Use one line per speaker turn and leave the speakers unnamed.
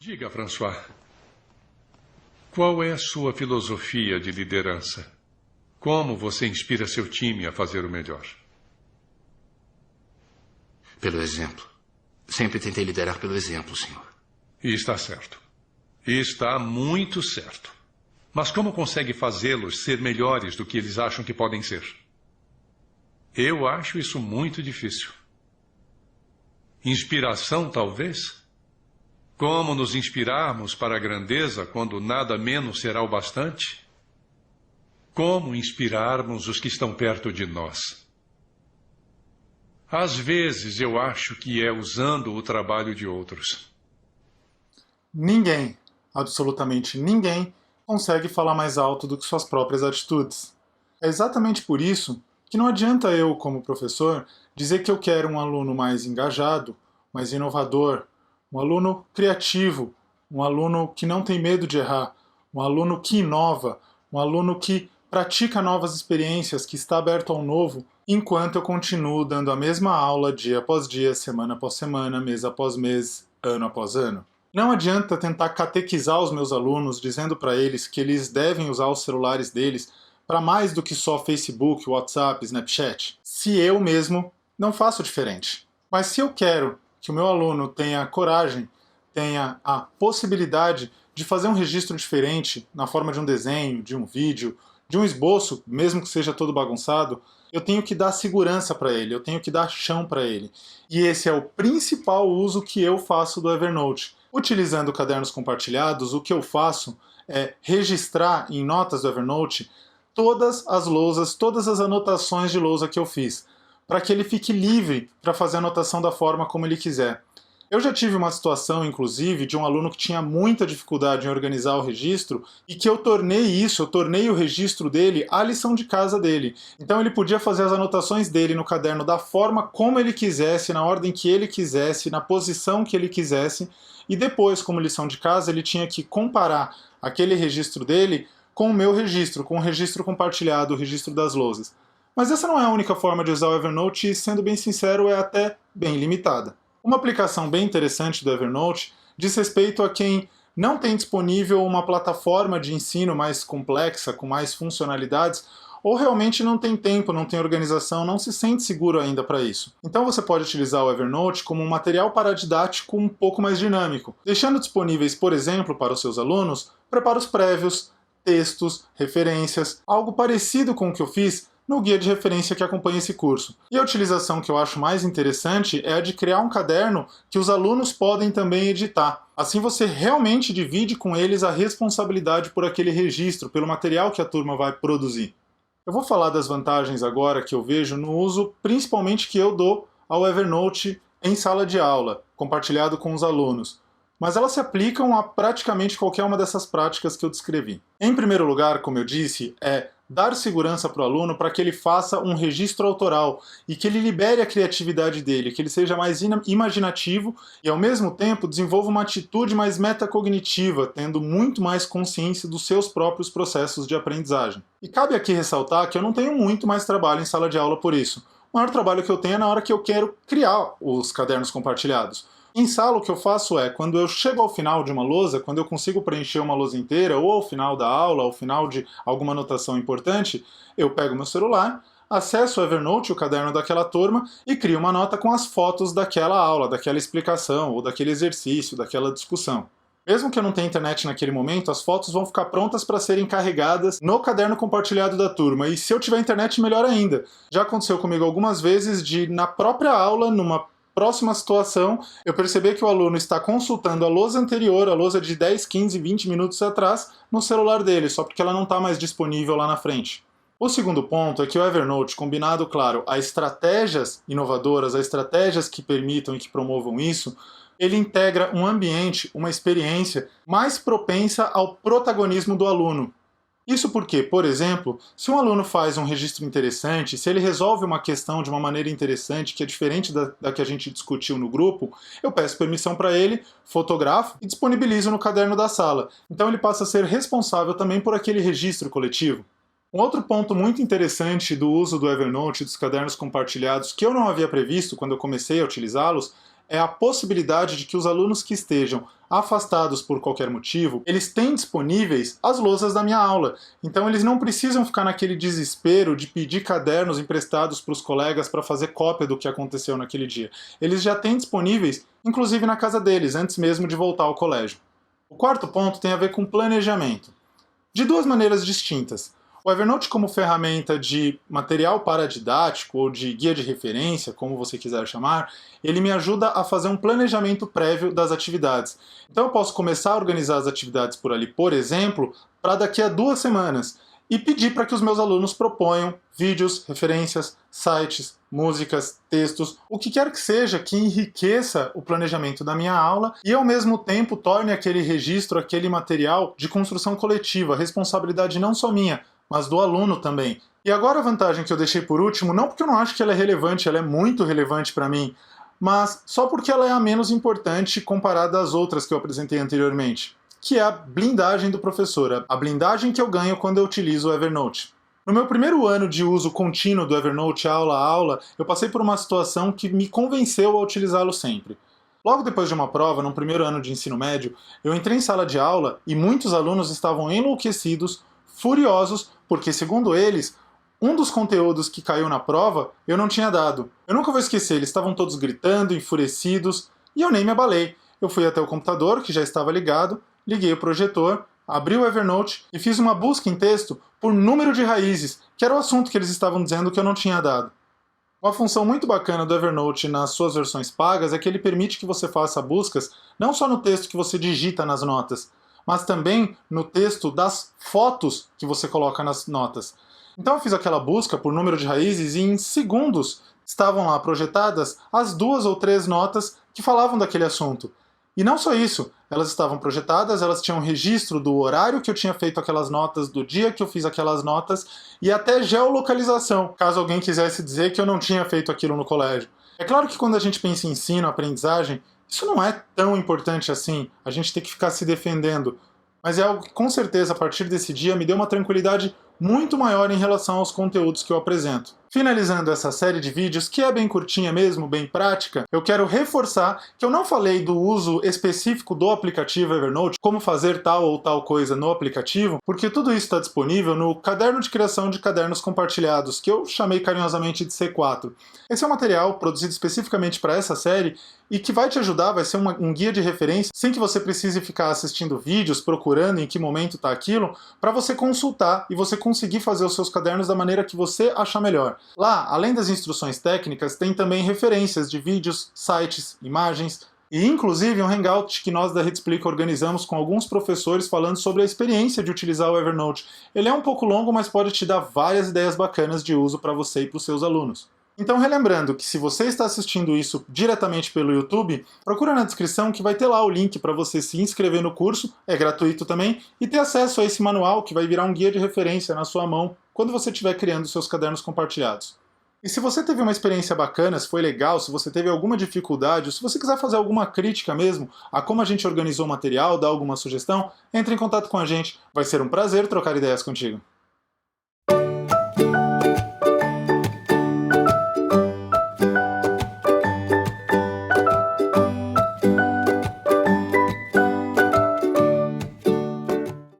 Diga, François, qual é a sua filosofia de liderança? Como você inspira seu time a fazer o melhor?
Pelo exemplo. Sempre tentei liderar pelo exemplo, senhor.
E está certo. E está muito certo. Mas como consegue fazê-los ser melhores do que eles acham que podem ser? Eu acho isso muito difícil. Inspiração, talvez? Como nos inspirarmos para a grandeza quando nada menos será o bastante? Como inspirarmos os que estão perto de nós? Às vezes eu acho que é usando o trabalho de outros.
Ninguém, absolutamente ninguém, consegue falar mais alto do que suas próprias atitudes. É exatamente por isso que não adianta eu, como professor, dizer que eu quero um aluno mais engajado, mais inovador, um aluno criativo, um aluno que não tem medo de errar, um aluno que inova, um aluno que pratica novas experiências, que está aberto ao novo, enquanto eu continuo dando a mesma aula dia após dia, semana após semana, mês após mês, ano após ano. Não adianta tentar catequizar os meus alunos dizendo para eles que eles devem usar os celulares deles para mais do que só Facebook, WhatsApp, Snapchat, se eu mesmo não faço diferente. Mas se eu quero que o meu aluno tenha coragem, tenha a possibilidade de fazer um registro diferente na forma de um desenho, de um vídeo, de um esboço, mesmo que seja todo bagunçado, eu tenho que dar segurança para ele, eu tenho que dar chão para ele. E esse é o principal uso que eu faço do Evernote. Utilizando cadernos compartilhados, o que eu faço é registrar em notas do Evernote todas as lousas, todas as anotações de lousa que eu fiz, para que ele fique livre para fazer a anotação da forma como ele quiser. Eu já tive uma situação, inclusive, de um aluno que tinha muita dificuldade em organizar o registro e que eu tornei o registro dele a lição de casa dele. Então ele podia fazer as anotações dele no caderno da forma como ele quisesse, na ordem que ele quisesse, na posição que ele quisesse, e depois, como lição de casa, ele tinha que comparar aquele registro dele com o meu registro, com o registro compartilhado, o registro das lousas. Mas essa não é a única forma de usar o Evernote e, sendo bem sincero, é até bem limitada. Uma aplicação bem interessante do Evernote diz respeito a quem não tem disponível uma plataforma de ensino mais complexa, com mais funcionalidades, ou realmente não tem tempo, não tem organização, não se sente seguro ainda para isso. Então você pode utilizar o Evernote como um material paradidático um pouco mais dinâmico, deixando disponíveis, por exemplo, para os seus alunos, preparos prévios, textos, referências, algo parecido com o que eu fiz no guia de referência que acompanha esse curso. E a utilização que eu acho mais interessante é a de criar um caderno que os alunos podem também editar. Assim você realmente divide com eles a responsabilidade por aquele registro, pelo material que a turma vai produzir. Eu vou falar das vantagens agora que eu vejo no uso, principalmente que eu dou ao Evernote em sala de aula, compartilhado com os alunos. Mas elas se aplicam a praticamente qualquer uma dessas práticas que eu descrevi. Em primeiro lugar, como eu disse, é dar segurança para o aluno para que ele faça um registro autoral e que ele libere a criatividade dele, que ele seja mais imaginativo e, ao mesmo tempo, desenvolva uma atitude mais metacognitiva, tendo muito mais consciência dos seus próprios processos de aprendizagem. E cabe aqui ressaltar que eu não tenho muito mais trabalho em sala de aula por isso. O maior trabalho que eu tenho é na hora que eu quero criar os cadernos compartilhados. Em sala, o que eu faço é, quando eu chego ao final de uma lousa, quando eu consigo preencher uma lousa inteira, ou ao final da aula, ao final de alguma anotação importante, eu pego meu celular, acesso o Evernote, o caderno daquela turma, e crio uma nota com as fotos daquela aula, daquela explicação, ou daquele exercício, daquela discussão. Mesmo que eu não tenha internet naquele momento, as fotos vão ficar prontas para serem carregadas no caderno compartilhado da turma. E se eu tiver internet, melhor ainda. Já aconteceu comigo algumas vezes de, na própria aula, numa próxima situação, eu perceber que o aluno está consultando a lousa anterior, a lousa de 10, 15, 20 minutos atrás, no celular dele, só porque ela não está mais disponível lá na frente. O segundo ponto é que o Evernote, combinado, claro, a estratégias inovadoras, a estratégias que permitam e que promovam isso, ele integra um ambiente, uma experiência mais propensa ao protagonismo do aluno. Isso porque, por exemplo, se um aluno faz um registro interessante, se ele resolve uma questão de uma maneira interessante, que é diferente da que a gente discutiu no grupo, eu peço permissão para ele, fotografo e disponibilizo no caderno da sala. Então ele passa a ser responsável também por aquele registro coletivo. Um outro ponto muito interessante do uso do Evernote e dos cadernos compartilhados, que eu não havia previsto quando eu comecei a utilizá-los, é a possibilidade de que os alunos que estejam afastados por qualquer motivo, eles têm disponíveis as lousas da minha aula. Então eles não precisam ficar naquele desespero de pedir cadernos emprestados para os colegas para fazer cópia do que aconteceu naquele dia. Eles já têm disponíveis, inclusive na casa deles, antes mesmo de voltar ao colégio. O quarto ponto tem a ver com planejamento. De duas maneiras distintas. O Evernote como ferramenta de material paradidático ou de guia de referência, como você quiser chamar, ele me ajuda a fazer um planejamento prévio das atividades. Então eu posso começar a organizar as atividades por ali, por exemplo, para daqui a 2 semanas, e pedir para que os meus alunos proponham vídeos, referências, sites, músicas, textos, o que quer que seja que enriqueça o planejamento da minha aula e ao mesmo tempo torne aquele registro, aquele material de construção coletiva, responsabilidade não só minha, mas do aluno também. E agora a vantagem que eu deixei por último, não porque eu não acho que ela é relevante, ela é muito relevante para mim, mas só porque ela é a menos importante comparada às outras que eu apresentei anteriormente, que é a blindagem do professor, a blindagem que eu ganho quando eu utilizo o Evernote. No meu primeiro ano de uso contínuo do Evernote, aula a aula, eu passei por uma situação que me convenceu a utilizá-lo sempre. Logo depois de uma prova, no primeiro ano de ensino médio, eu entrei em sala de aula e muitos alunos estavam enlouquecidos, furiosos, porque, segundo eles, um dos conteúdos que caiu na prova eu não tinha dado. Eu nunca vou esquecer, eles estavam todos gritando, enfurecidos, e eu nem me abalei. Eu fui até o computador, que já estava ligado, liguei o projetor, abri o Evernote e fiz uma busca em texto por número de raízes, que era o assunto que eles estavam dizendo que eu não tinha dado. Uma função muito bacana do Evernote nas suas versões pagas é que ele permite que você faça buscas não só no texto que você digita nas notas, mas também no texto das fotos que você coloca nas notas. Então eu fiz aquela busca por número de raízes e em segundos estavam lá projetadas as 2 ou 3 notas que falavam daquele assunto. E não só isso, elas estavam projetadas, elas tinham registro do horário que eu tinha feito aquelas notas, do dia que eu fiz aquelas notas e até geolocalização, caso alguém quisesse dizer que eu não tinha feito aquilo no colégio. É claro que quando a gente pensa em ensino, aprendizagem, isso não é tão importante assim, a gente tem que ficar se defendendo, mas é algo que com certeza a partir desse dia me deu uma tranquilidade muito maior em relação aos conteúdos que eu apresento. Finalizando essa série de vídeos, que é bem curtinha mesmo, bem prática, eu quero reforçar que eu não falei do uso específico do aplicativo Evernote, como fazer tal ou tal coisa no aplicativo, porque tudo isso está disponível no Caderno de Criação de Cadernos Compartilhados, que eu chamei carinhosamente de C4. Esse é um material produzido especificamente para essa série e que vai te ajudar, vai ser um guia de referência, sem que você precise ficar assistindo vídeos, procurando em que momento está aquilo, para você consultar e você conseguir fazer os seus cadernos da maneira que você achar melhor. Lá, além das instruções técnicas, tem também referências de vídeos, sites, imagens e inclusive um hangout que nós da Rede Explica organizamos com alguns professores falando sobre a experiência de utilizar o Evernote. Ele é um pouco longo, mas pode te dar várias ideias bacanas de uso para você e para os seus alunos. Então, relembrando que se você está assistindo isso diretamente pelo YouTube, procura na descrição que vai ter lá o link para você se inscrever no curso, é gratuito também, e ter acesso a esse manual que vai virar um guia de referência na sua mão quando você estiver criando seus cadernos compartilhados. E se você teve uma experiência bacana, se foi legal, se você teve alguma dificuldade, ou se você quiser fazer alguma crítica mesmo a como a gente organizou o material, dar alguma sugestão, entre em contato com a gente. Vai ser um prazer trocar ideias contigo.